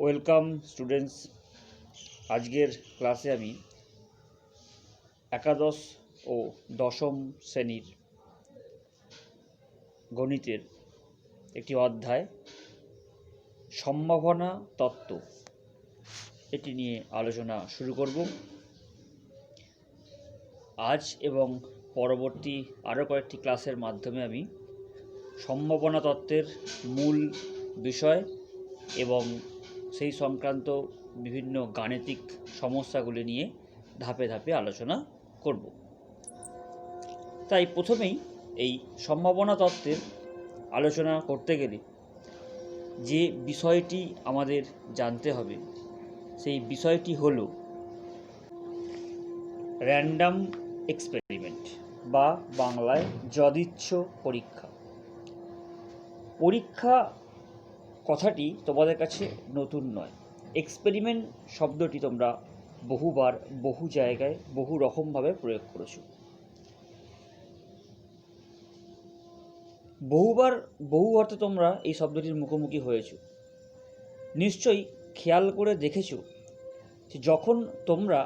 Welcome students. আজকের ক্লাসে আমি একাদশ ও দশম শ্রেণীর গণিতের একটি অধ্যায় সম্ভাবনা তত্ত্ব এটি নিয়ে আলোচনা শুরু করব। আজ এবং পরবর্তী আরও কয়েকটি ক্লাসের মাধ্যমে আমি সম্ভাবনা তত্ত্বের মূল বিষয় এবং সেই সংক্রান্ত বিভিন্ন গাণিতিক সমস্যাগুলি নিয়ে ধাপে ধাপে আলোচনা করব। তাই প্রথমেই এই সম্ভাবনা তত্ত্বের আলোচনা করতে গেলে যে বিষয়টি আমাদের জানতে হবে সেই বিষয়টি হল র্যান্ডম এক্সপেরিমেন্ট বা বাংলায় যদিচ্ছ পরীক্ষা। পরীক্ষা কথাটি তোমাদের কাছে নতুন নয়। এক্সপেরিমেন্ট শব্দটি তোমরা বহুবার বহু জায়গায় বহু রকমভাবে প্রয়োগ করেছো। বহুবার বহু অর্থে তোমরা এই শব্দটির মুখোমুখি হয়েছো। নিশ্চয়ই খেয়াল করে দেখেছো যে যখন তোমরা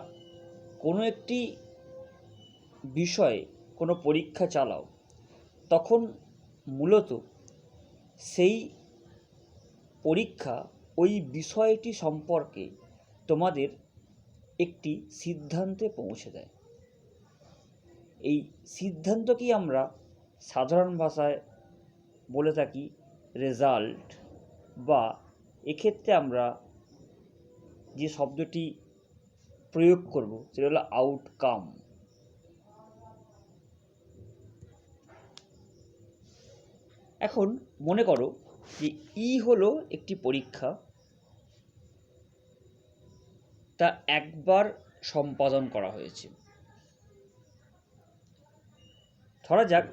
কোনো একটি বিষয়ে কোনো পরীক্ষা চালাও তখন মূলত সেই পরীক্ষা ওই বিষয়টি সম্পর্কে তোমাদের একটি সিদ্ধান্তে পৌঁছে দেয়। এই সিদ্ধান্তকেই আমরা সাধারণ ভাষায় বলে থাকি রেজাল্ট, বা এক্ষেত্রে আমরা যে শব্দটি প্রয়োগ করব সেটা হলো আউটকাম। এখন মনে করো যে হলো একটি পরীক্ষা, তা একবার সম্পাদন করা হয়েছে। ধরা যাক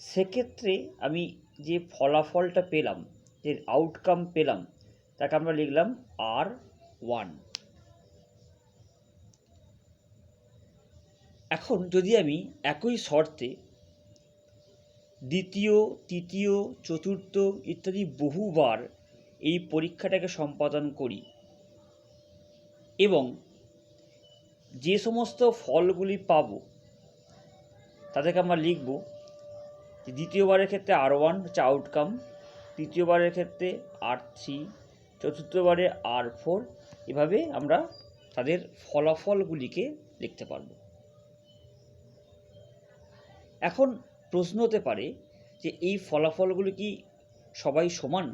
সেক্ষেত্রে আমি যে ফলাফলটা পেলাম, যে আউটকাম পেলাম, তাকে আমরা লিখলাম R1। এখন যদি আমি একই শর্তে দ্বিতীয়, তৃতীয়, চতুর্থ ইত্যাদি বহুবার এই পরীক্ষাটাকে সম্পাদন করি এবং যে সমস্ত ফলগুলি পাব তাদেরকে আমরা লিখব যে দ্বিতীয়বারের ক্ষেত্রে R1 হচ্ছে আউটকাম, তৃতীয়বারের ক্ষেত্রে R3, চতুর্থবারে R4। এভাবে আমরা তাদের ফলাফলগুলিকে লিখতে পারব। এখন প্রশ্ন হতে পারে যে এই ফলাফলগুলি কি সবাই সমান,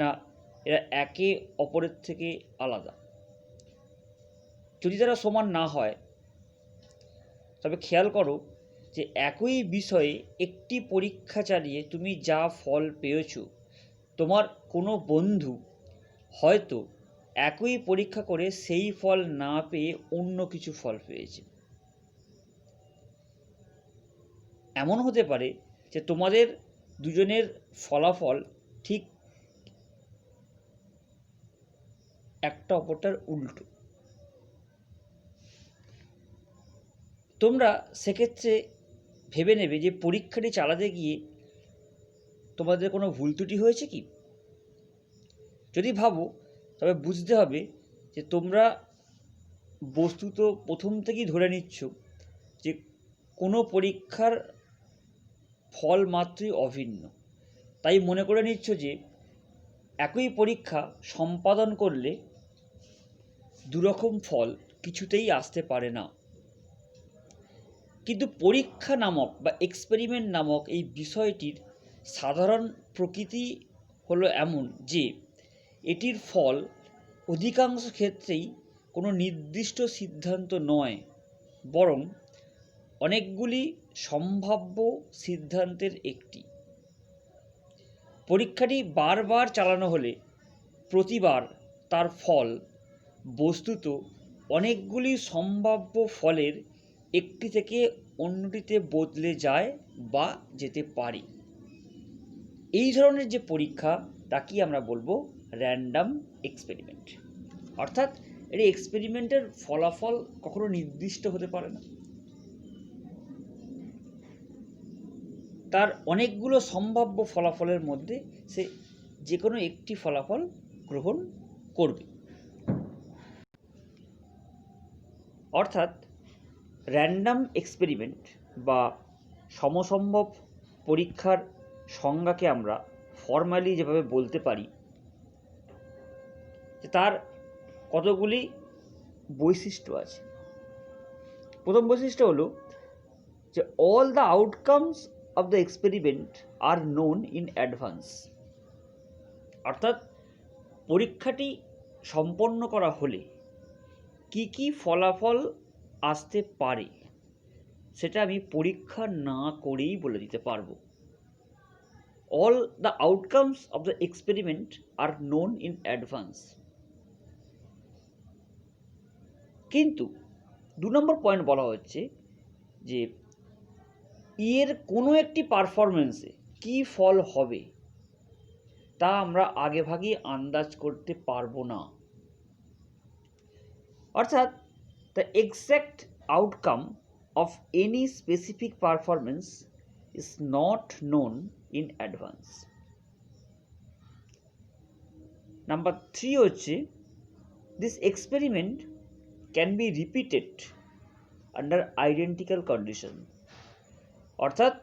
না এরা একে অপরের থেকে আলাদা? যদি তারা সমান না হয় তবে খেয়াল করো যে একই বিষয়ে একটি পরীক্ষা চালিয়ে তুমি যা ফল পেয়েছ, তোমার কোনো বন্ধু হয়তো একই পরীক্ষা করে সেই ফল না পেয়ে অন্য কিছু ফল পেয়েছে। এমন হতে পারে যে তোমাদের দুজনের ফলাফল ঠিক একটা অপরটার উল্টো। তোমরা সেক্ষেত্রে ভেবে নেবে যে পরীক্ষাটি চালাতে গিয়ে তোমাদের কোনো ভুল ত্রুটি হয়েছে কি। যদি ভাবো তবে বুঝতে হবে যে তোমরা বস্তুত প্রথম থেকেই ধরে নিচ্ছ যে কোনো পরীক্ষার ফল মাত্রই অভিন্ন। তাই মনে করে নিচ্ছ যে একই পরীক্ষা সম্পাদন করলে দুরকম ফল কিছুতেই আসতে পারে না। কিন্তু পরীক্ষা নামক বা এক্সপেরিমেন্ট নামক এই বিষয়টির সাধারণ প্রকৃতি হলো এমন যে এটির ফল অধিকাংশ ক্ষেত্রেই কোনো নির্দিষ্ট সিদ্ধান্ত নয়, বরং অনেকগুলি সম্ভাব্য সিদ্ধান্তের একটি। পরীক্ষাটি বারবার চালানো হলে প্রতিবার তার ফল বস্তুত অনেকগুলি সম্ভাব্য ফলের একটি থেকে অন্যটিতে বদলে যায় বা যেতে পারে। এই ধরনের যে পরীক্ষা তাকেই আমরা বলবো র্যান্ডম এক্সপেরিমেন্ট। অর্থাৎ এই এক্সপেরিমেন্টের ফলাফল কখনো নির্দিষ্ট হতে পারে না, তার অনেকগুলো সম্ভাব্য ফলাফলের মধ্যে সে যে কোনো একটি ফলাফল গ্রহণ করবে। অর্থাৎ র্যান্ডাম এক্সপেরিমেন্ট বা সমসম্ভব পরীক্ষার সংজ্ঞাকে আমরা ফর্মালি যেভাবে বলতে পারি যে তার কতগুলি বৈশিষ্ট্য আছে। প্রথম বৈশিষ্ট্য হলো যে all the outcomes of the experiment are known in advance. অর্থাৎ পরীক্ষাটি সম্পন্ন করা হলে কি কি ফলাফল আসতে পারে সেটা আমি পরীক্ষা না করেই বলে দিতে পারবো। All the outcomes of the experiment are known in advance. কিন্তু 2 নম্বর পয়েন্ট বলা হচ্ছে যে এর কোনো একটি পারফরমেন্সে কি ফল হবে তা আমরা আগেভাগেই আন্দাজ করতে পারবো না। অর্থাৎ the exact outcome of any specific performance is not known in advance. Number 3 হচ্ছে this experiment can be repeated under identical condition. অর্থাৎ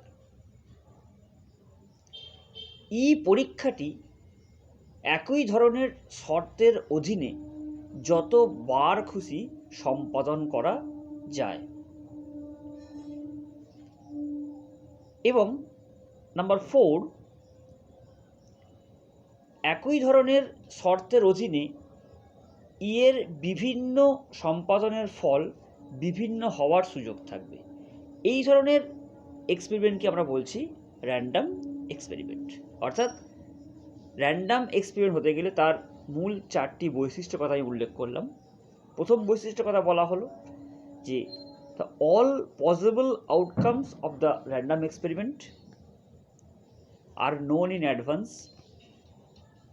এই পরীক্ষাটি একই ধরনের শর্তের অধীনে যতবার খুশি সম্পাদন করা যায়। এবং নাম্বার 4, একই ধরনের শর্তের অধীনে এর বিভিন্ন সম্পাদনের ফল বিভিন্ন হওয়ার সুযোগ থাকবে। এই ধরনের এক্সপেরিমেন্টকে আমরা বলছি র্যান্ডাম এক্সপেরিমেন্ট। অর্থাৎ র্যান্ডাম এক্সপেরিমেন্ট হতে গেলে তার মূল 4টি বৈশিষ্ট্যের কথা আমি উল্লেখ করলাম। প্রথম বৈশিষ্ট্যের কথা বলা হলো যে the all possible outcomes of the random experiment are known in advance.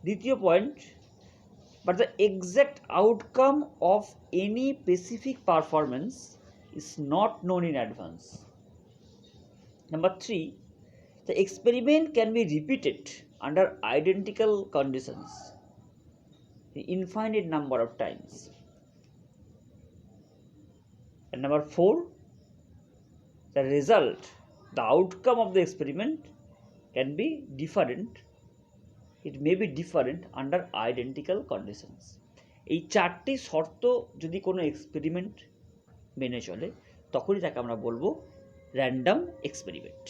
দ্বিতীয় point, but the exact outcome of any specific performance is not known in advance. Number 3, the experiment can be repeated under identical conditions an infinite number of times. And number 4, the result, the outcome of the experiment can be different. It may be different under identical conditions. এই 4টি শর্ত যদি কোনো experiment মেনে চলে তখনই তাকে আমরা বলবো র্যান্ডাম এক্সপেরিমেন্ট।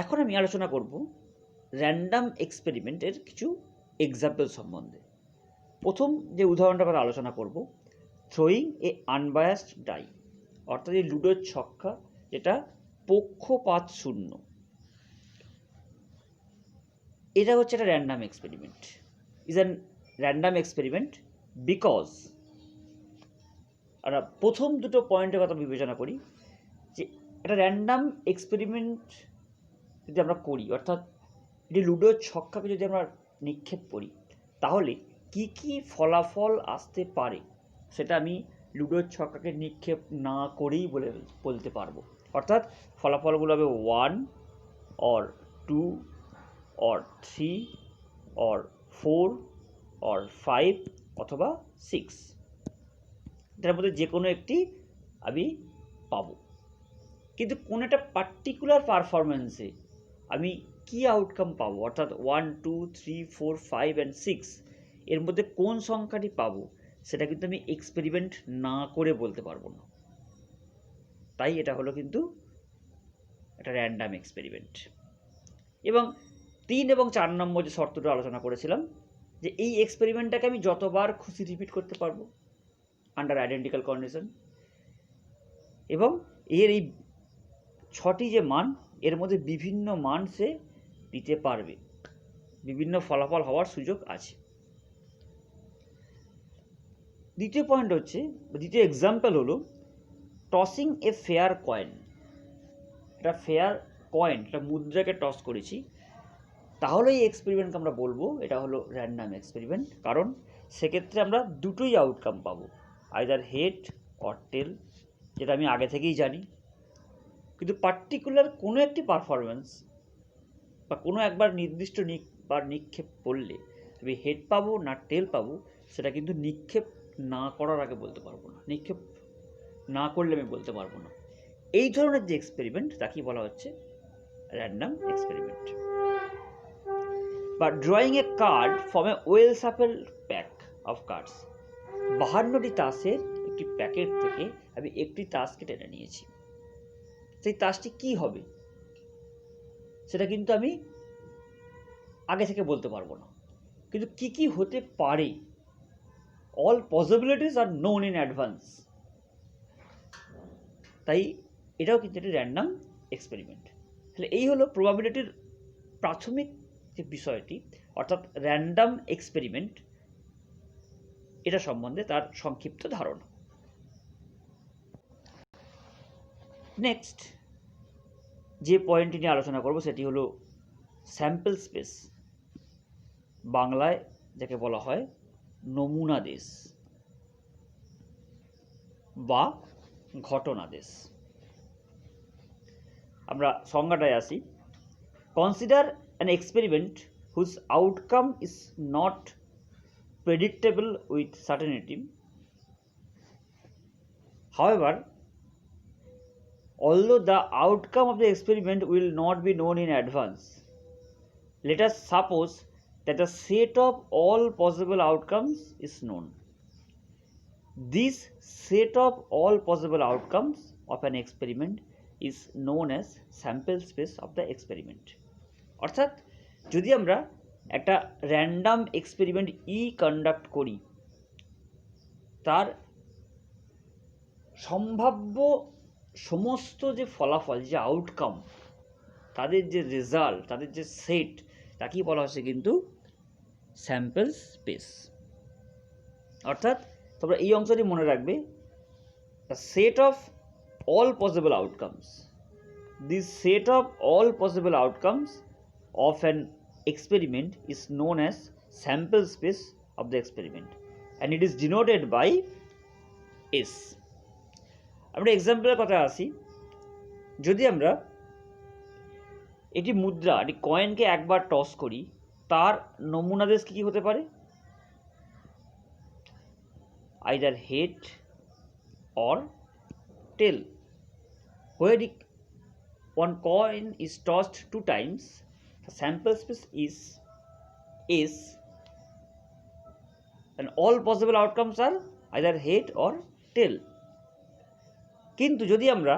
এখন আমি আলোচনা করব র্যান্ডাম এক্সপেরিমেন্টের কিছু এক্সাম্পল সম্বন্ধে। প্রথম যে উদাহরণটার কথা আলোচনা করব, থ্রোয়িং এ আনবায়াসড ডাই, অর্থাৎ এই লুডোর ছক্কা যেটা পক্ষপাত শূন্য। এটা হচ্ছে একটা random experiment. Is an random experiment because, আমরা প্রথম দুটো পয়েন্টের কথা বিবেচনা করি যে একটা র্যান্ডাম এক্সপেরিমেন্ট যদি আমরা করি, অর্থাৎ এটি লুডোর ছক্কাকে যদি আমরা নিক্ষেপ করি তাহলে কি কি ফলাফল আসতে পারে সেটা আমি লুডোর ছক্কাকে নিক্ষেপ না করেই বলতে পারবো। অর্থাৎ ফলাফলগুলো হবে 1 or 2 or 3 or 4 or 5 অথবা 6, এটার মধ্যে যে কোনো একটি আমি পাবো। কিন্তু কোনো একটা পার্টিকুলার পারফরমেন্সে আমি কি আউটকাম পাবো, অর্থাৎ 1, 2, 3, 4, 5 and 6 এর মধ্যে কোন সংখ্যাটি পাবো সেটা কিন্তু আমি এক্সপেরিমেন্ট না করে বলতে পারবো না। তাই এটা হলো কিন্তু একটা র্যান্ডাম এক্সপেরিমেন্ট। এবং 3 এবং 4 নম্বর যে শর্তটা আলোচনা করেছিলাম যে এই এক্সপেরিমেন্টটাকে আমি যতবার খুশি রিপিট করতে পারবো আন্ডার আইডেন্টিক্যাল কন্ডিশন, এবং এর এই 6টি যে মান এর মধ্যে বিভিন্ন মান সে দিতে পারবে, বিভিন্ন ফলাফল হওয়ার সুযোগ আছে। দ্বিতীয় পয়েন্ট হচ্ছে, দ্বিতীয় এক্সাম্পল হলো টসিং এ ফেয়ার কয়েন। এটা ফেয়ার কয়েন, এটা মুদ্রাকে টস করেছি, তাহলে এই এক্সপেরিমেন্টকে আমরা বলবো এটা হলো র্যান্ডাম এক্সপেরিমেন্ট। কারণ সেক্ষেত্রে আমরা দুটোই আউটকাম পাবো, আইদার হেড অর টেল, যেটা আমি আগে থেকেই জানি। কিন্তু পার্টিকুলার কোনো একটি পারফরমেন্স বা কোনো একবার নির্দিষ্ট নিক্ষেপ করলে আমি হেড পাবো না টেল পাবো সেটা কিন্তু নিক্ষেপ না করার আগে বলতে পারবো না, নিক্ষেপ না করলে আমি বলতে পারবো না। এই ধরনের যে এক্সপেরিমেন্ট তাকেই বলা হচ্ছে র্যান্ডাম এক্সপেরিমেন্ট। বা drawing a card from a well shuffle pack of cards, 52টি তাসের একটি প্যাকেট থেকে আমি একটি তাসকে টেনে নিয়েছি। সেই তাসটি কি হবে সেটা কিন্তু আমি আগে থেকে বলতে পারবো না, কিন্তু কি কি হতে পারে, all possibilities R known in advance. তাই এটাও কিন্তু একটি র্যান্ডাম এক্সপেরিমেন্ট। তাহলে এই হলো প্রবাবিলিটির প্রাথমিক যে বিষয়টি, অর্থাৎ র্যান্ডাম এক্সপেরিমেন্ট, এটা সম্বন্ধে তার সংক্ষিপ্ত ধারণা। নেক্সট যে পয়েন্টটি নিয়ে আলোচনা করব সেটি হলো স্যাম্পল স্পেস, বাংলায় যাকে বলা হয় নমুনাদেশ বা ঘটনাদেশ। আমরা সংজ্ঞাটায় আসি। Consider an experiment whose outcome is not predictable with certainty. However, although the outcome of the experiment will not be known in advance, let us suppose that a set of all possible outcomes is known. This set of all possible outcomes of an experiment is known as sample space of the experiment. অর্থাৎ যদি আমরা একটা random experiment conduct করি, তার সম্ভাব্য সমস্ত যে ফলাফল, যে আউটকাম, তাদের যে রেজাল্ট, তাদের যে সেট, তাকেই বলা হচ্ছে কিন্তু স্যাম্পল স্পেস। অর্থাৎ তোমরা এই অংশটি মনে রাখবে, the set of all possible outcomes, this set of all possible outcomes of an experiment is known as sample space of the experiment and it is denoted by S. আমরা এক্সাম্পলের কথা আসি। যদি আমরা একটি মুদ্রা, একটি কয়েনকে একবার টস করি, তার নমুনাদেশ কি হতে পারে? Either head or tail. Where one coin is tossed 2 times, the sample space is S and all possible outcomes are either head or tail. কিন্তু যদি আমরা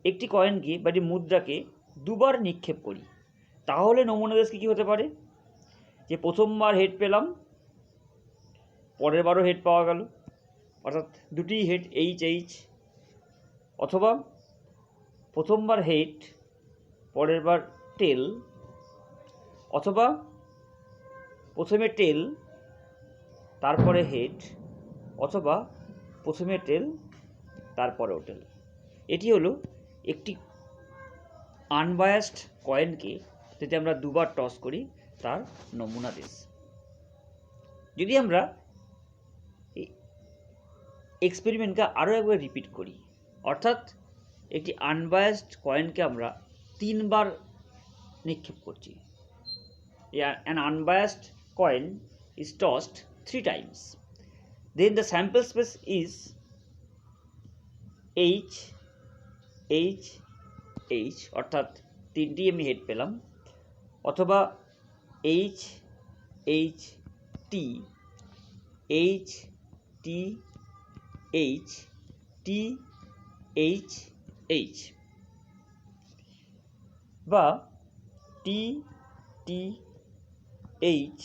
একটি কয়েনকে বা একটি মুদ্রাকে দুবার নিক্ষেপ করি, তাহলে নমুনাদেশ কী হতে পারে? যে প্রথমবার হেড পেলাম, পরের বারও হেড পাওয়া গেল, অর্থাৎ দুটি হেড এইচ, অথবা প্রথমবার হেড, পরের বার টেল, অথবা প্রথমে টেল তারপরে হেড, অথবা প্রথমে টেল তারপরেও টেল। এটি হলো একটি আনবায়াসড কয়েনকে যদি আমরা দুবার টস করি তার নমুনাদেশ। যদি আমরা এক্সপেরিমেন্টকে আরও একবার রিপিট করি, অর্থাৎ একটি আনবায়াসড কয়েনকে আমরা 3 বার নিক্ষেপ করছি, an unbiased coin is tossed 3 times, then the sample space is H, অর্থাৎ 3টি আমি হেড পেলাম, অথবা H T H, বা T H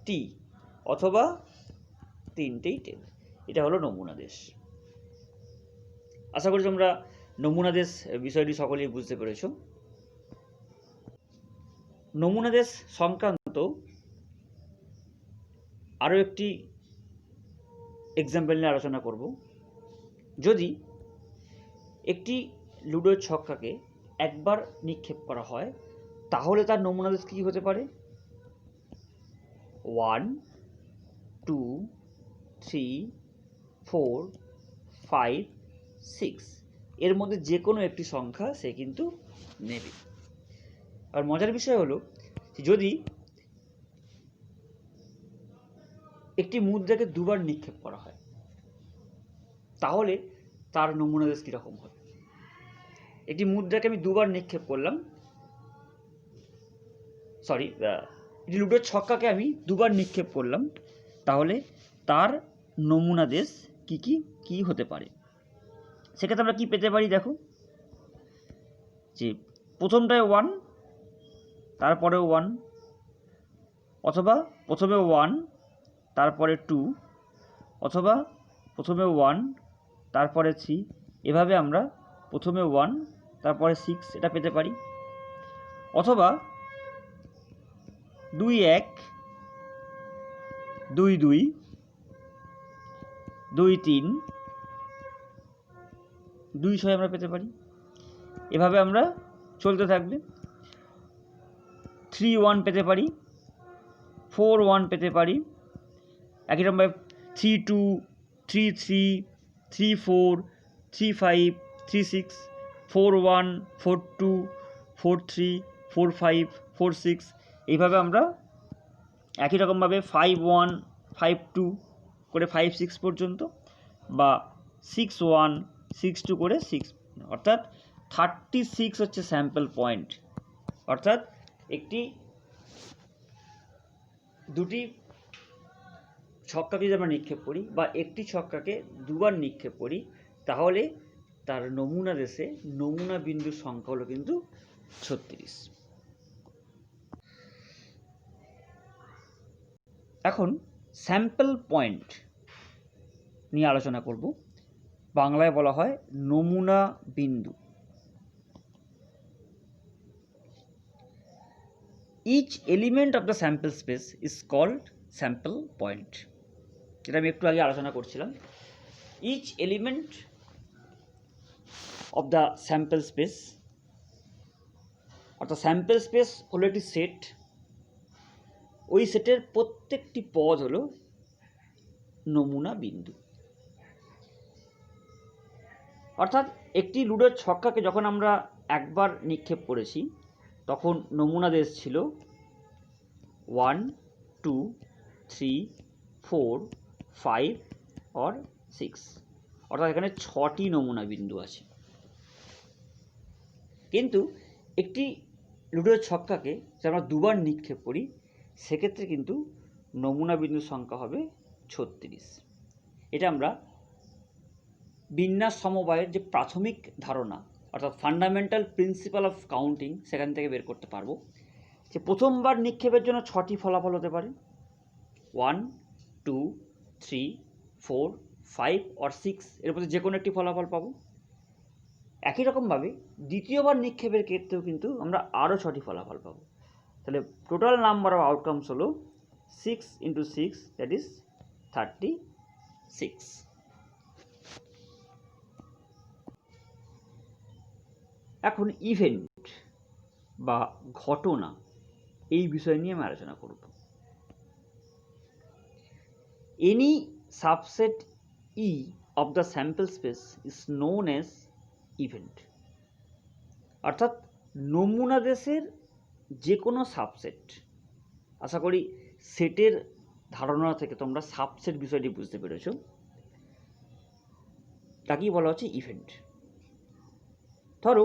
T, অথবা 3টেই টেল। এটা হলো নমুনাদেশ। আশা করি তোমরা নমুনাদেশ বিষয়টি সকলেই বুঝতে পেরেছ। নমুনাদেশ সংক্রান্ত আরও একটি এক্সাম্পল নিয়ে আলোচনা করব। যদি একটি লুডোর ছক্কাকে একবার নিক্ষেপ করা হয়, তাহলে তার নমুনাদেশ কী হতে পারে? 1 2 3 4 5, 6 এর মধ্যে যে কোনো একটি সংখ্যা সে কিন্তু নেবে। আর মজার বিষয় হলো যদি একটি মুদ্রাকে দুবার নিক্ষেপ করা হয় তাহলে তার নমুনা দেশ কীরকম হবে। একটি মুদ্রাকে আমি দুবার নিক্ষেপ করলাম, একটি লুডোর ছক্কাকে আমি দুবার নিক্ষেপ করলাম, তাহলে তার নমুনা দেশ কি হতে পারে। সেক্ষেত্রে আমরা কি পেতে পারি, দেখো যে প্রথমটায় 1, তারপরেও 1, অথবা প্রথমে 1 তারপরে 2, অথবা প্রথমে 1 তারপরে 3, এভাবে আমরা প্রথমে 1 তারপরে 6 এটা পেতে পারি। অথবা 2, 1, 2, 2, 2, 3, 2, 6 আমরা পেতে পারি। এভাবে আমরা চলতে থাকবে। 3, 1 পেতে পারি, 4, 1 পেতে পারি, একই রকমভাবে 3, 2, 3, 3, 3, 4, 3, 5, 3, 6, 4, 1, 4, 2, 4, 3, 4, 5, 4, 6 এইভাবে আমরা একই রকমভাবে 5, 1, 5, 2 করে 5, 6 পর্যন্ত, বা 6, 1, 6, 2 করে 6, অর্থাৎ 36 হচ্ছে স্যাম্পল পয়েন্ট। অর্থাৎ দুটি ছক্কাকে যদি আমরা নিক্ষেপ করি বা একটি ছক্কাকে দুবার নিক্ষেপ করি তাহলে তার নমুনা দেশে নমুনা বিন্দুর সংখ্যা হলো কিন্তু 36। এখন স্যাম্পল পয়েন্ট নিয়ে আলোচনা করব। বাংলায় বলা হয় নমুনা বিন্দু। Each element of the sample space is called sample point. যেটা আমি একটু আগে আলোচনা করছিলাম। Each element of the sample space, অর্থাৎ স্যাম্পল স্পেস হলো একটি সেট, ওই সেটের প্রত্যেকটি পদ হলো নমুনা বিন্দু। অর্থাৎ একটি লুডোর ছক্কাকে যখন আমরা একবার নিক্ষেপ করেছি তখন নমুনা দেশ ছিল 1, 2, 3, 4, 5 or 6, অর্থাৎ এখানে 6টি নমুনা বিন্দু আছে। কিন্তু একটি লুডোর ছক্কাকে যদি আমরা দুবার নিক্ষেপ করি সেক্ষেত্রে কিন্তু নমুনা বিন্দুর সংখ্যা হবে 36। এটা আমরা বিন্যাস সমবায়ের যে প্রাথমিক ধারণা অর্থাৎ ফান্ডামেন্টাল প্রিন্সিপাল অফ কাউন্টিং সেখান থেকে বের করতে পারবো যে প্রথমবার নিক্ষেপের জন্য 6টি ফলাফল হতে পারে, 1, 2, 3, 4, 5 or 6 এর মধ্যে যে কোনো একটি ফলাফল পাবো। একই রকমভাবে দ্বিতীয়বার নিক্ষেপের ক্ষেত্রেও কিন্তু আমরা আরও 6টি ফলাফল পাবো। তাহলে টোটাল নাম্বার অফ আউটকামস হলো 6 × 6 দ্যাট ইজ 36। এখন ইভেন্ট বা ঘটনা এই বিষয় নিয়ে আমি আলোচনা করব। Any subset E of the sample space is known as event. অর্থাৎ নমুনা দেশের যে কোনো সাবসেট, আশা করি সেটের ধারণা থেকে তোমরা সাবসেট বিষয়টি বুঝতে পেরেছ, তাকেই বলা হচ্ছে ইভেন্ট। ধরো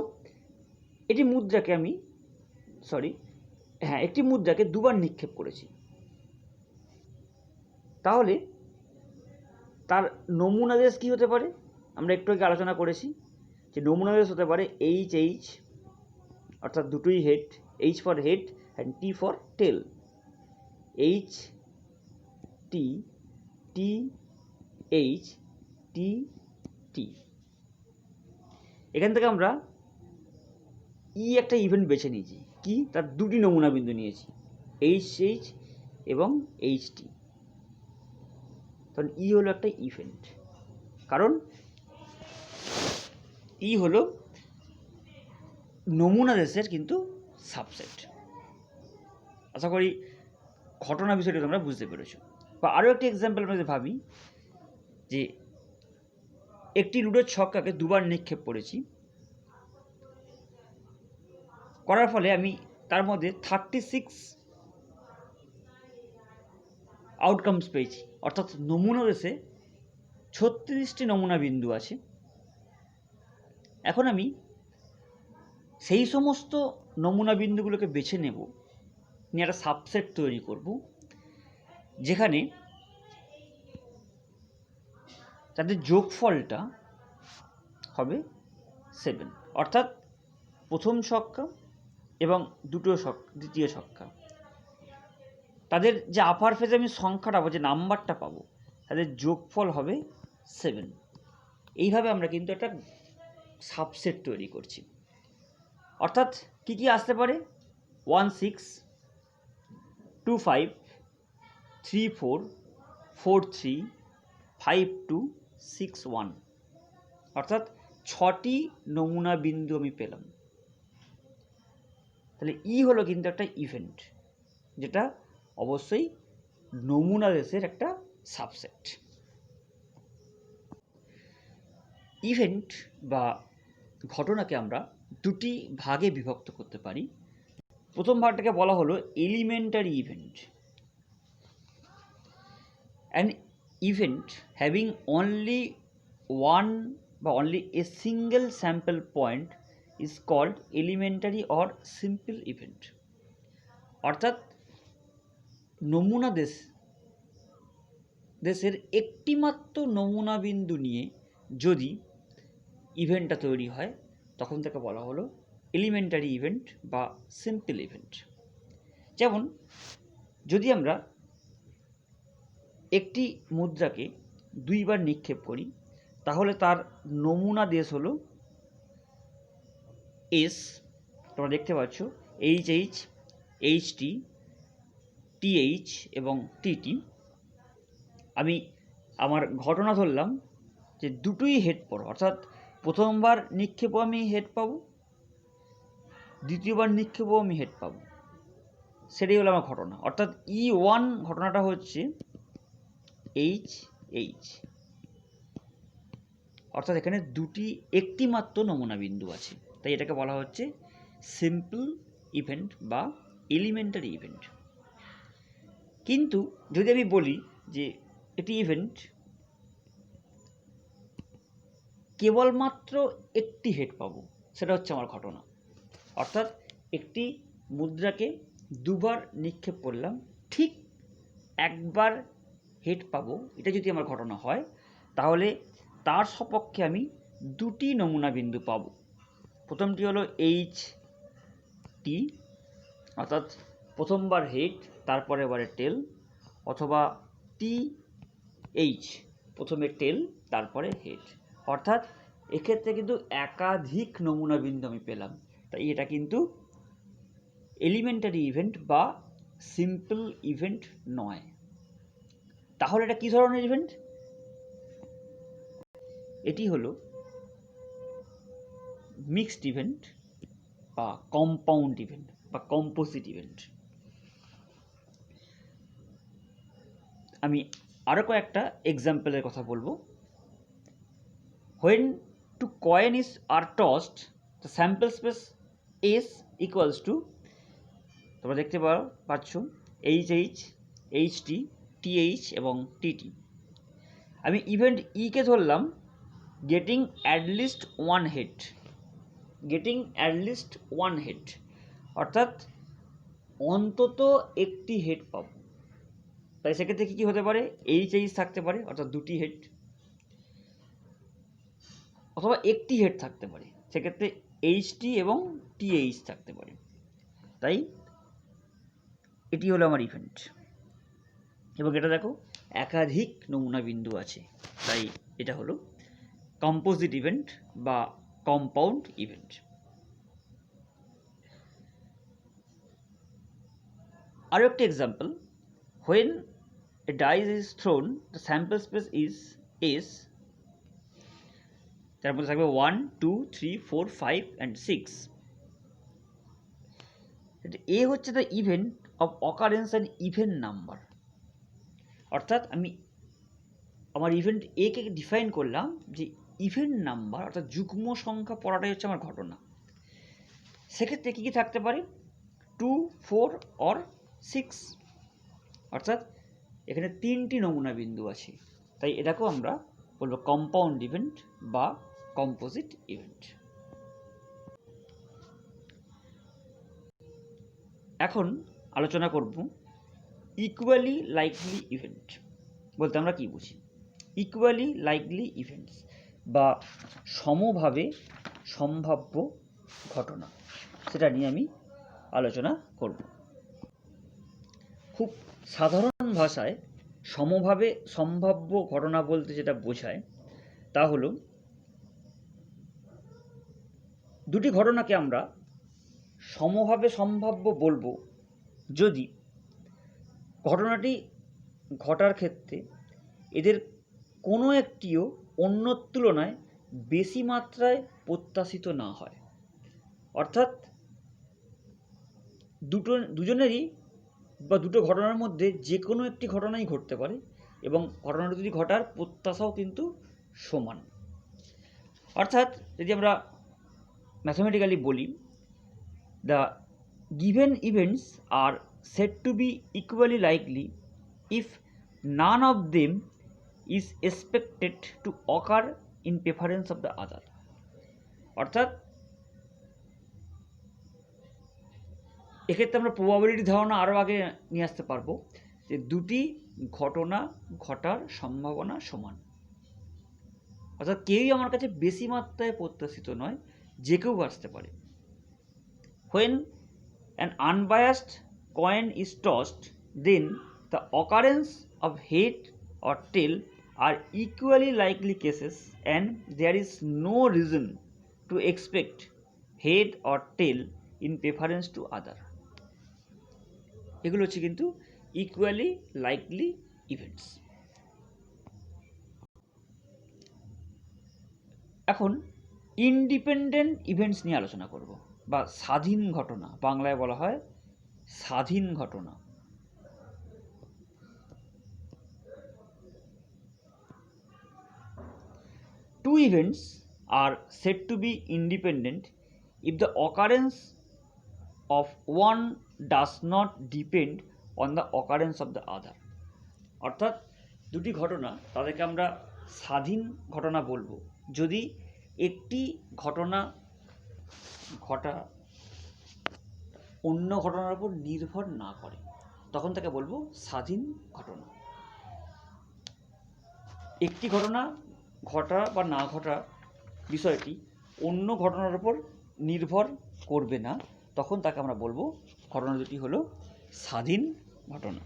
একটি মুদ্রাকে দুবার নিক্ষেপ করেছি, তাহলে তার নমুনা দেশ কী হতে পারে আমরা একটু আগে আলোচনা করেছি যে নমুনা দেশ হতে পারে HH, অর্থাৎ দুটোই head, H for head and T for tail, H T T H T T। এখান থেকে আমরা একটা ইভেন্ট বেছে নিয়েছি, কি তার দুটি নমুনা বিন্দু নিয়েছি, HH এবং HT। তখন হলো একটা ইভেন্ট, কারণ হলো নমুনা দেশের কিন্তু সাবসেট। আশা করি ঘটনা বিষয়টি তোমরা বুঝতে পেরেছো। বা আরও একটি এক্সাম্পল আমরা ভাবি যে একটি লুডোর ছক্কাকে দুবার নিক্ষেপ করেছি, করার ফলে আমি তার মধ্যে 36 আউটকামস পেয়েছি, অর্থাৎ নমুনা দেশে 36টি নমুনা বিন্দু আছে। এখন আমি সেই সমস্ত নমুনা বিন্দুগুলোকে বেছে নেব, নিয়ে একটা সাবসেট তৈরি করব, যেখানে তাদের যোগফলটা হবে 7, অর্থাৎ প্রথম ছক্কা এবং দ্বিতীয় ছক্কা, তাদের যে আপার ফেজে আমি সংখ্যাটা পাবো, যে নাম্বারটা পাবো, তাদের যোগফল হবে 7। এইভাবে আমরা কিন্তু একটা সাবসেট তৈরি করছি। অর্থাৎ কি কি আসতে পারে? 1 6 2 5 3 4 4 3 5 2 6 1, অর্থাৎ 6টি নমুনা বিন্দু আমি পেলাম। তাহলে ই হলো কিন্তু একটা ইভেন্ট, যেটা অবশ্যই নমুনা দেশের একটা সাবসেট। ইভেন্ট বা ঘটনাকে আমরা দুটি ভাগে বিভক্ত করতে পারি। প্রথম ভাগটাকে বলা হলো elementary event. An event having only one বা only a single sample point is called elementary or simple event. অর্থাৎ নমুনা দেশের একটিমাত্র নমুনা বিন্দু নিয়ে যদি ইভেন্টটা তৈরি হয়, তখন তাকে বলা হলো এলিমেন্টারি ইভেন্ট বা সিম্পল ইভেন্ট। যেমন যদি আমরা একটি মুদ্রাকে দুইবার নিক্ষেপ করি, তাহলে তার নমুনা দেশ হলো এস, তোমরা দেখতে পাচ্ছ HH, HT, TH এবং TT। আমি আমার ঘটনা ধরলাম যে দুটোই হেড পড়ো, অর্থাৎ প্রথমবার নিক্ষেপও আমি হেড পাবো, দ্বিতীয়বার নিক্ষেপও আমি হেড পাবো। সেটাই হলো আমার ঘটনা। অর্থাৎ E1 ঘটনাটা হচ্ছে HH, অর্থাৎ এখানে একটি মাত্র নমুনা বিন্দু আছে, তাই এটাকে বলা হচ্ছে সিম্পল ইভেন্ট বা এলিমেন্টারি ইভেন্ট। কিন্তু যদি আমি বলি যে এটি ইভেন্ট কেবলমাত্র একটি হেড পাবো, সেটা হচ্ছে আমার ঘটনা। অর্থাৎ একটি মুদ্রাকে দুবার নিক্ষেপ করলাম, ঠিক একবার হেড পাবো, এটা যদি আমার ঘটনা হয়, তাহলে তার সপক্ষে আমি দুটি নমুনা বিন্দু পাবো। প্রথমটি হলো HT, অর্থাৎ প্রথমবার হেড তারপরে এবারে টেল, অথবা TH, প্রথমে টেল তারপরে হেড। অর্থাৎ এক্ষেত্রে কিন্তু একাধিক নমুনা বিন্দু আমি পেলাম, তাই এটা কিন্তু এলিমেন্টারি ইভেন্ট বা সিম্পল ইভেন্ট নয়। তাহলে এটা কী ধরনের ইভেন্ট? এটি হলো মিক্সড ইভেন্ট বা কম্পাউন্ড ইভেন্ট বা কম্পোজিট ইভেন্ট। আমি আরও কয়েকটা এক্সাম্পলের কথা বলবো। When two coins are tossed, the sample space S equals to, তোমরা দেখতে পাচ্ছ HH, HT, TH এবং TT। আমি ইভেন্ট কে ধরলাম getting at least one head, অর্থাৎ অন্তত একটি হেড পাব। তাই সেক্ষেত্রে কী হতে পারে? HH থাকতে পারে, অর্থাৎ দুটি হেড, অথবা একটি হেড থাকতে পারে, সেক্ষেত্রে HT এবং TH থাকতে পারে। তাই এটি হলো আমার ইভেন্ট, এবং এটা দেখো একাধিক নমুনা বিন্দু আছে, তাই এটা হলো কম্পোজিট ইভেন্ট বা কম্পাউন্ড ইভেন্ট। আরও একটি example, when a dice is thrown, the sample space is S, তার মধ্যে থাকবে 1 2 3 4 5 and 6। এ হচ্ছে the event of occurrence and even number. অর্থাৎ আমি আমার ইভেন্ট কে ডিফাইন করলাম যে ইভেন্ট নাম্বার অর্থাৎ যুগ্ম সংখ্যা পড়াটাই হচ্ছে আমার ঘটনা। সেক্ষেত্রে কী কী থাকতে পারে? 2, 4 or 6, অর্থাৎ এখানে 3টি নমুনা বিন্দু আছে, তাই এটাকেও আমরা বলবো কম্পাউন্ড ইভেন্ট বা কম্পোজিট ইভেন্ট। এখন আলোচনা করব ইকুয়ালি লাইকলি ইভেন্ট বলতে আমরা কি বুঝি। ইকুয়ালি লাইকলি ইভেন্টস বা সমভাবে সম্ভাব্য ঘটনা, সেটা নিয়ে আমি আলোচনা করব। খুব সাধারণ ভাষায় সমভাবে সম্ভাব্য ঘটনা বলতে যেটা বোঝায় তা হলো দুটি ঘটনাকে আমরা সমভাবে সম্ভাব্য বলবো যদি ঘটনাটি ঘটার ক্ষেত্রে এদের কোনো একটিও অন্যর তুলনায় বেশি মাত্রায় প্রত্যাশিত না হয়। অর্থাৎ দুজনেরই বা দুটো ঘটনার মধ্যে যে কোনো একটি ঘটনাই ঘটতে পারে এবং ঘটনাটা যদি ঘটার প্রত্যাশাও কিন্তু সমান। অর্থাৎ যদি আমরা ম্যাথমেটিক্যালি বলি, the given events are said to be equally likely if none of them is expected to occur in preference of the other. অর্থাৎ এক্ষেত্রে আমরা প্রবাবিলিটি ধারণা আরও আগে নিয়ে আসতে পারবো যে দুটি ঘটনা ঘটার সম্ভাবনা সমান। অর্থাৎ কেউই আমার কাছে বেশি মাত্রায় প্রত্যাশিত নয়, যে কেউ আসতে পারে। When an unbiased coin is tossed, then the occurrence of head or tail are equally likely cases and there is no reason to expect head or tail in preference to other. এগুলো হচ্ছে কিন্তু equally likely events. এখন independent events নিয়ে আলোচনা করব বা স্বাধীন ঘটনা, বাংলায় বলা হয় স্বাধীন ঘটনা। Two events are said to be independent if the occurrence of one does not depend on the occurrence of the other. অর্থাৎ দুটি ঘটনা তাদেরকে আমরা স্বাধীন ঘটনা বলবো যদি একটি ঘটনা ঘটা অন্য ঘটনার উপর নির্ভর না করে, তখন তাকে বলবো স্বাধীন ঘটনা। একটি ঘটনা ঘটা বা না ঘটা বিষয়টি অন্য ঘটনার উপর নির্ভর করবে না, তখন তাকে আমরা বলবো ঘটনা দুটি হলো স্বাধীন ঘটনা।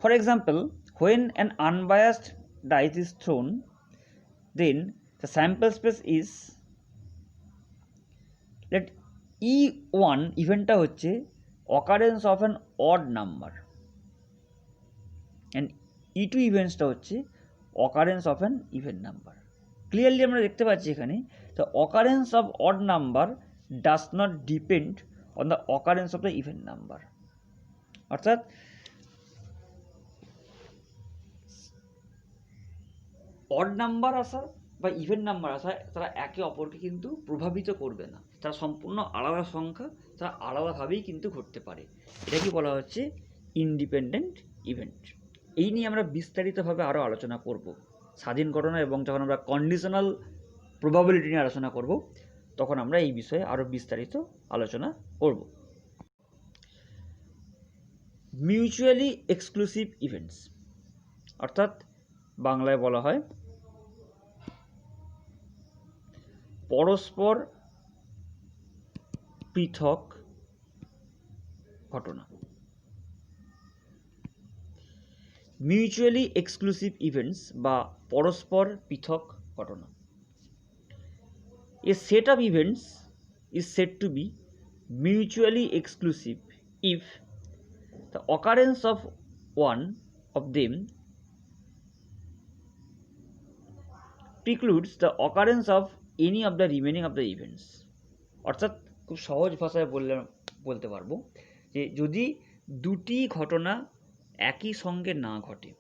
For example, when an unbiased dice is thrown, then the sample space is let E1 ইভেন্টটা হচ্ছে occurrence of an odd number and E2 ইভেন্টসটা হচ্ছে occurrence of an even number. Clearly আমরা দেখতে পাচ্ছি এখানে the occurrence of odd number does not depend on the occurrence of the even number. অর্থাৎ odd number আসা বা ইভেন নাম্বার আসা তারা একে অপরকে কিন্তু প্রভাবিত করবে না, তারা সম্পূর্ণ আলাদা সংখ্যা, তারা আলাদাভাবেই কিন্তু ঘটতে পারে। এটাকে বলা হচ্ছে ইন্ডিপেন্ডেন্ট ইভেন্ট। এই নিয়ে আমরা বিস্তারিতভাবে আরও আলোচনা করব স্বাধীন ঘটনা, এবং যখন আমরা কন্ডিশনাল প্রবাবিলিটি নিয়ে আলোচনা করব তখন আমরা এই বিষয়ে আরও বিস্তারিত আলোচনা করব। মিউচুয়ালি এক্সক্লুসিভ ইভেন্টস অর্থাৎ বাংলায় বলা হয় পরস্পর পৃথক ঘটনা। মিউচুয়ালি এক্সক্লুসিভ ইভেন্টস বা পরস্পর পৃথক ঘটনা। A set of events is said to be mutually exclusive if the occurrence of one of them precludes the occurrence of any of the remaining of the events. অর্থাৎ খুব সহজ ভাষায় বলতে পারবো যে যদি দুটি ঘটনা একই সঙ্গে না ঘটে,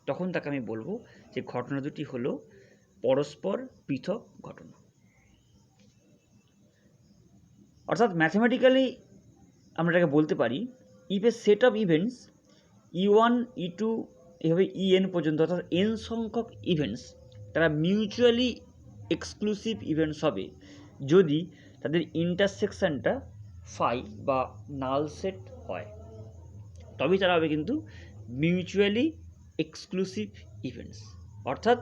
তখন তাকে আমি বলবো যে ঘটনা দুটি হলো পরস্পর পৃথক ঘটনা। অর্থাৎ ম্যাথমেটিক্যালি আমরা এটাকে বলতে পারি, if A set of events E1 E2 এভাবে En পর্যন্ত, অর্থাৎ n সংখ্যক ইভেন্টস তারা মিউচুয়ালি এক্সক্লুসিভ ইভেন্টস হবে যদি তাদের ইন্টারসেকশনটা ফাই বা নাল সেট হয়, তবেই তারা হবে কিন্তু মিউচুয়ালি এক্সক্লুসিভ ইভেন্টস। অর্থাৎ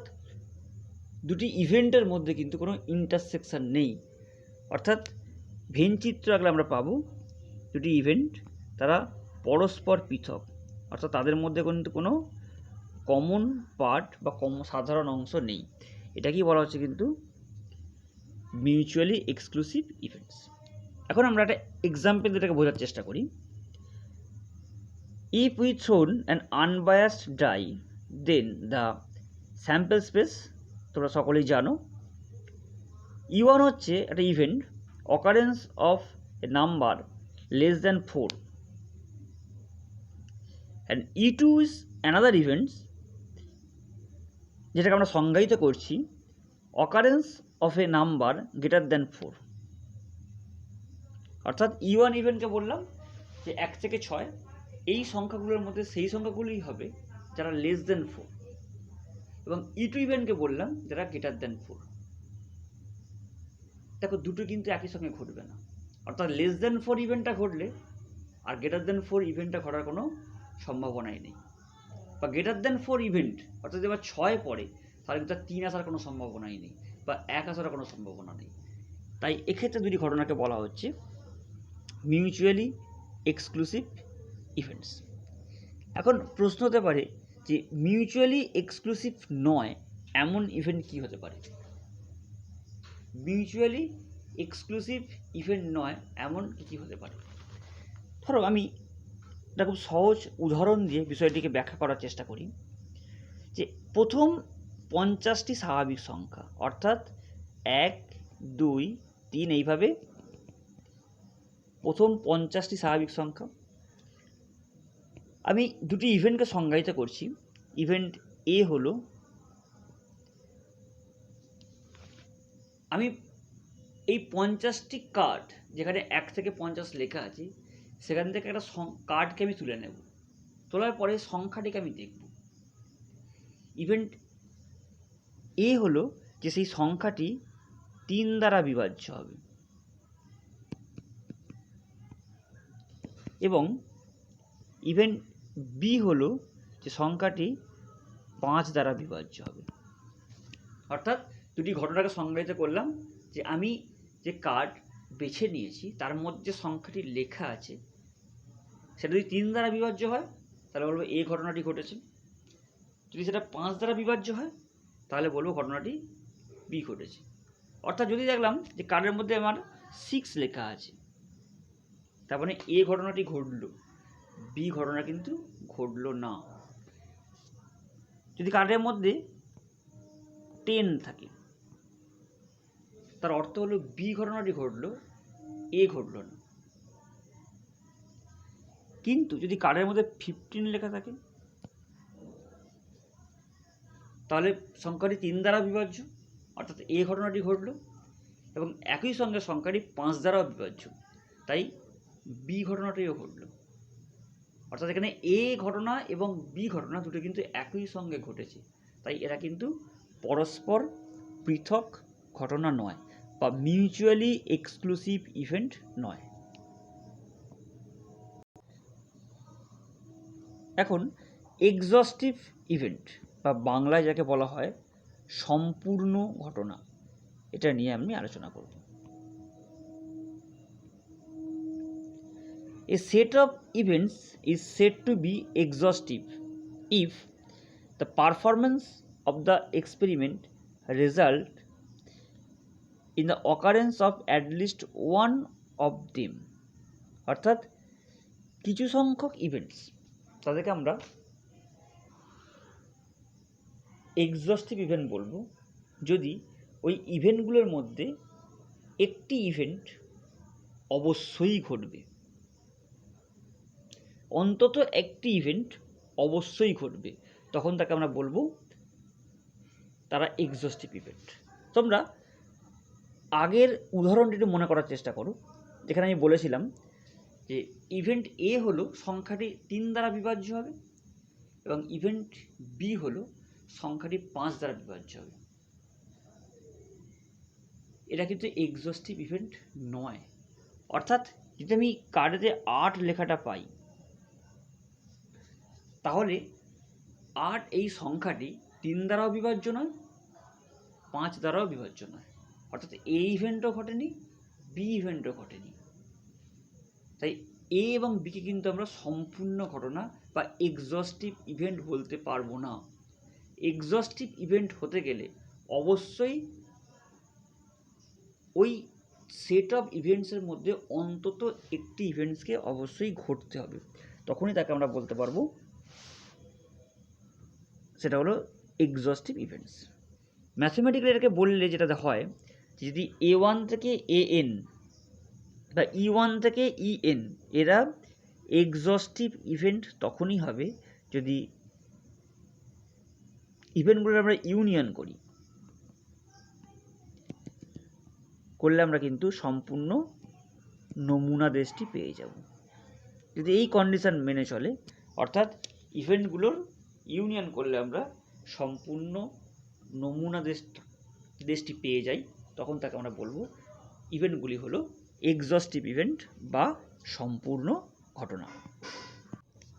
দুটি ইভেন্টের মধ্যে কিন্তু কোনো ইন্টারসেকশন নেই, অর্থাৎ ভেন চিত্র আঁকলে আমরা পাবো দুটি ইভেন্ট তারা পরস্পর পৃথক, অর্থাৎ তাদের মধ্যে কিন্তু কোনো কমন পার্ট বা সাধারণ অংশ নেই। এটাকেই বলা হচ্ছে কিন্তু মিউচুয়ালি এক্সক্লুসিভ ইভেন্টস। এখন আমরা একটা এক্সাম্পল দিয়ে এটাকে বোঝার চেষ্টা করি। If we thrown an unbiased die then the sample space, তোমরা সকলেই জানো E1 হচ্ছে একটা event, occurrence of a number less than 4, and E2 is another events যেটাকে আমরা সংজ্ঞায়িত করছি occurrence of a number greater than 4। অর্থাৎ E1 ইভেন্টকে বললাম যে 1 থেকে 6 এই সংখ্যাগুলোর মধ্যে সেই সংখ্যাগুলোই হবে যারা লেস দেন 4, এবং E2 ইভেন্টকে বললাম যারা গ্রেটার দ্যান 4। দেখো দুটো কিন্তু একই সঙ্গে ঘটবে না, অর্থাৎ লেস দেন 4 ইভেন্টটা ঘটলে আর গ্রেটার দেন 4 ইভেন্টটা ঘটার কোনো সম্ভাবনাই নেই, বা গ্রেটার দেন 4 ইভেন্ট অর্থাৎ যদি আবার 6 পড়ে তাহলে কিন্তু 3 আসার কোনো সম্ভাবনাই নেই, বা 1 আসার কোনো সম্ভাবনা নেই। তাই এক্ষেত্রে দুটি ঘটনাকে বলা হচ্ছে মিউচুয়ালি এক্সক্লুসিভ ইভেন্টস। এখন প্রশ্ন হতে পারে যে মিউচুয়ালি এক্সক্লুসিভ নয় এমন ইভেন্ট কি হতে পারে? মিউচুয়ালি এক্সক্লুসিভ ইভেন্ট নয় এমন কী হতে পারে? ধরো আমি একটা খুব সহজ উদাহরণ দিয়ে বিষয়টিকে ব্যাখ্যা করার চেষ্টা করি যে প্রথম 50টি স্বাভাবিক সংখ্যা, অর্থাৎ 1 2 3 এইভাবে প্রথম 50টি স্বাভাবিক সংখ্যা, আমি দুটি ইভেন্টকে সংজ্ঞায়িত করছি। ইভেন্ট এ হলো আমি এই 50টি কার্ড যেখানে 1 থেকে 50 লেখা আছে সেখান থেকে একটা কার্ডকে আমি তুলে নেব, তোলার পরে সংখ্যাটিকে আমি দেখব। ইভেন্ট এ হলো যে সেই সংখ্যাটি 3 দ্বারা বিভাজ্য হবে, এবং ইভেন্ট বি হলো যে সংখ্যাটি 5 দ্বারা বিভাজ্য হবে। অর্থাৎ দুটি ঘটনাকে সংজ্ঞায়িত করলাম যে আমি যে কার্ড বেছে নিয়েছি তার মধ্যে সংখ্যাটি লেখা আছে সেটা যদি 3 দ্বারা বিভাজ্য হয় তাহলে বলবো এই ঘটনাটি ঘটেছে, যদি সেটা 5 দ্বারা বিভাজ্য হয় তাহলে বলবো ঘটনাটি বি ঘটেছে। অর্থাৎ যদি দেখলাম যে কার্ডের মধ্যে আমার 6 লেখা আছে তার মানে এ ঘটনাটি ঘটলো, বি ঘটনা কিন্তু ঘটলো না। যদি কার্ডের মধ্যে 10 থাকে তার অর্থ হলো বি ঘটনাটি ঘটলো, এ ঘটলো না। কিন্তু যদি কার্ডের মধ্যে 15 লেখা থাকে তাহলে সংখ্যাটি 3 দ্বারা বিভাজ্য, অর্থাৎ এ ঘটনাটি ঘটলো, এবং একই সঙ্গে সংখ্যাটি 5 দ্বারাও বিভাজ্য, তাই বি ঘটনাটিও ঘটলো। অর্থাৎ এখানে এ ঘটনা এবং বি ঘটনা দুটো কিন্তু একই সঙ্গে ঘটেছে, তাই এরা কিন্তু পরস্পর পৃথক ঘটনা নয় বা মিউচুয়ালি এক্সক্লুসিভ ইভেন্ট নয়। এখন এক্সস্টিভ ইভেন্ট বা বাংলায় যাকে বলা হয় সম্পূর্ণ ঘটনা, এটা নিয়ে আমি আলোচনা করব। A set of events is said to be exhaustive if the performance of the experiment result in the occurrence of at least one of them। অর্থাৎ কিছু সংখ্যক ইভেন্টস তাদেরকে আমরা এক্সস্টিভ ইভেন্ট বলবো যদি ওই ইভেন্টগুলোর মধ্যে একটি ইভেন্ট অবশ্যই ঘটবে, অন্তত একটি ইভেন্ট অবশ্যই ঘটবে, তখন তাকে আমরা বলবো তারা এক্সস্টিভ ইভেন্ট। তোমরা আগের উদাহরণটি একটু মনে করার চেষ্টা করো, যেখানে আমি বলেছিলাম যে ইভেন্ট এ হলো সংখ্যাটি 3 দ্বারা বিভাজ্য হবে এবং ইভেন্ট বি হলো সংখ্যাটি 5 দ্বারা বিভাজ্য হবে। এটা কিন্তু এক্সস্টিভ ইভেন্ট নয়। অর্থাৎ যদি আমি কার্ডে 8 লেখাটা পাই, তাহলে 8 এই সংখ্যাটি 3 দ্বারাও বিভাজ্য নয়, 5 দ্বারাও বিভাজ্য নয়। অর্থাৎ এ ইভেন্টও ঘটেনি, বি ইভেন্টও ঘটেনি। তাই এ এবং বিকে কিন্তু আমরা সম্পূর্ণ ঘটনা বা এক্সস্টিভ ইভেন্ট বলতে পারবো না। এক্সস্টিভ ইভেন্ট হতে গেলে অবশ্যই ওই সেট অফ ইভেন্টসের মধ্যে অন্তত একটি ইভেন্টসকে অবশ্যই ঘটতে হবে, তখনই তাকে আমরা বলতে পারবো সেটা হলো এক্সস্টিভ ইভেন্টস। ম্যাথমেটিক্যালি এটাকে বললে যেটা হয়, যদি A1 থেকে AN বা E1 থেকে EN এরা এক্সস্টিভ ইভেন্ট তখনই হবে যদি ইভেন্টগুলো আমরা ইউনিয়ন করলে আমরা কিন্তু সম্পূর্ণ নমুনা দেশটি পেয়ে যাব। যদি এই কন্ডিশন মেনে চলে, অর্থাৎ ইভেন্টগুলোর ইউনিয়ন করলে আমরা সম্পূর্ণ নমুনা দেশটি পেয়ে যাই, তখন তাকে আমরা বলবো ইভেন্টগুলি হলো এক্সস্টিভ ইভেন্ট বা সম্পূর্ণ ঘটনা।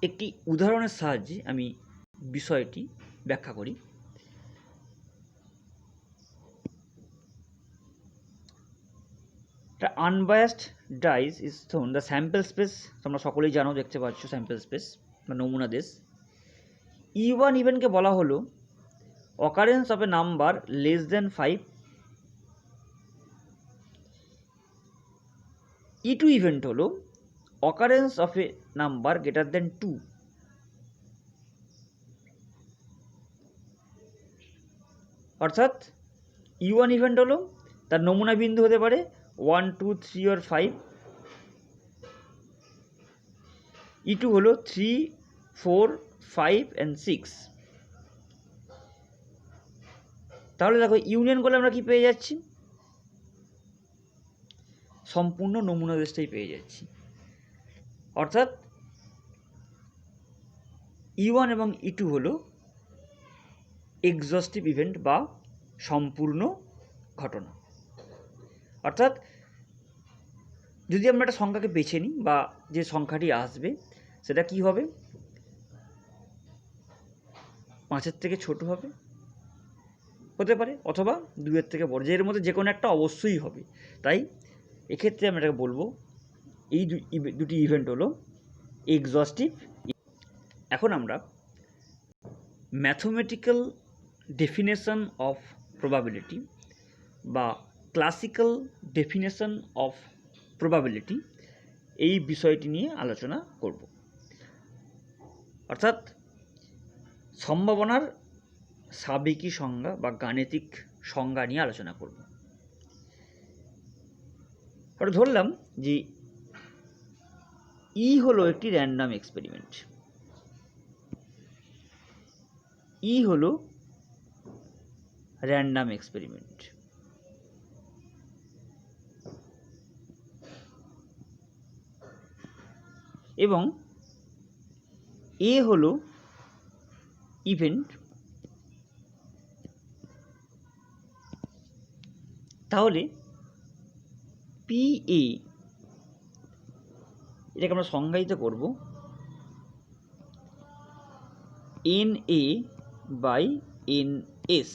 একটি উদাহরণের সাহায্যে আমি বিষয়টি ব্যাখ্যা করি। The unbiased dice is thrown, the sample space তোমরা সকলেই জানো, দেখতে পাচ্ছ স্যাম্পল স্পেস বা নমুনা দেশ। E1 ইভেন্টকে বলা হলো occurrence of a number less than 5। E2 event হলো occurrence of a number greater than 2। অর্থাৎ E1 ইভেন্ট হলো তার নমুনা বিন্দু হতে পারে 1, 2, 3 or 5। E2 হলো 3, 4, 5 and 6। তাহলে দেখো ইউনিয়ন করলে আমরা কি পেয়ে যাচ্ছি? সম্পূর্ণ নমুনা দেশটাই পেয়ে যাচ্ছি। অর্থাৎ E1 এবং E2 হলো এক্সস্টিভ ইভেন্ট বা সম্পূর্ণ ঘটনা। অর্থাৎ যদি আমরা একটা সংখ্যাকে বেছে নিই বা যে সংখ্যাটি আসবে সেটা কি হবে, 5-এর থেকে ছোট হবে, হতে পারে, অথবা 2-এর থেকে বড়, যে এর মধ্যে যে কোনো একটা অবশ্যই হবে। তাই এক্ষেত্রে আমরা এটাকে বলবো এই দুটি ইভেন্ট হলো এক্সস্টিভ। এখন আমরা ম্যাথমেটিক্যাল ডেফিনেশন অফ প্রবাবিলিটি বা ক্লাসিক্যাল ডেফিনেশন অফ প্রবাবিলিটি এই বিষয়টি নিয়ে আলোচনা করব। অর্থাৎ সম্ভাবনার সাবেকি সংজ্ঞা বা গাণিতিক সংজ্ঞা নিয়ে আলোচনা করব। ধরলাম যে ই হলো একটি র্যান্ডম এক্সপেরিমেন্ট। ই হলো র্যান্ডম এক্সপেরিমেন্ট এবং এ হলো ইভেন্ট। তাহলে পি এ এটাকে আমরা সংজ্ঞায়িত করব N A by N S.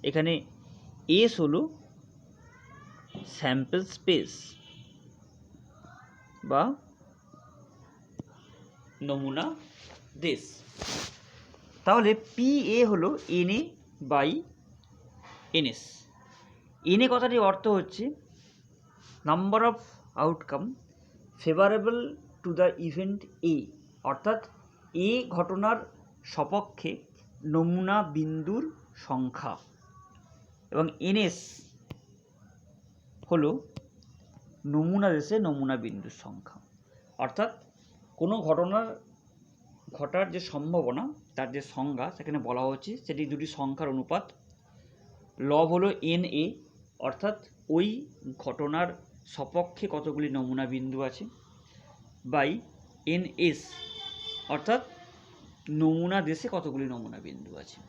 এখানে এস হলো স্যাম্পল স্পেস বা নমুনা দেশ। তাহলে পি এ হলো N A by N S. N A কথাটির অর্থ হচ্ছে number of outcome favourable to the event A, অর্থাৎ এ ঘটনার সপক্ষে নমুনা বিন্দুর সংখ্যা, এবং এনএস হলো নমুনা দেশে নমুনা বিন্দুর সংখ্যা। অর্থাৎ কোনো ঘটনার ঘটার যে সম্ভাবনা তার যে সংজ্ঞা সেখানে বলা হচ্ছে সেটি দুটি সংখ্যার অনুপাত। লব হলো NA, অর্থাৎ ওই ঘটনার সপক্ষে কতগুলি নমুনা বিন্দু আছে, বাই NS, অর্থাৎ নমুনা দেশে কতগুলি নমুনা বিন্দু আছে।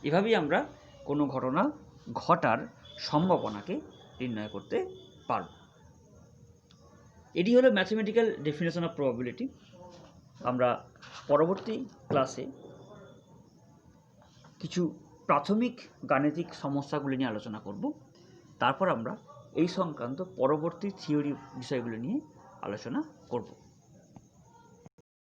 এভাবেই আমরা কোনো ঘটনা ঘটার সম্ভাবনাকে নির্ণয় করতে পারব। এটি হলো ম্যাথমেটিক্যাল ডেফিনেশন অফ প্রবাবিলিটি। আমরা পরবর্তী ক্লাসে কিছু প্রাথমিক গাণিতিক সমস্যাগুলি নিয়ে আলোচনা করব। তারপর আমরা এই সংক্রান্ত পরবর্তী থিওরি বিষয়গুলি নিয়ে আলোচনা করব।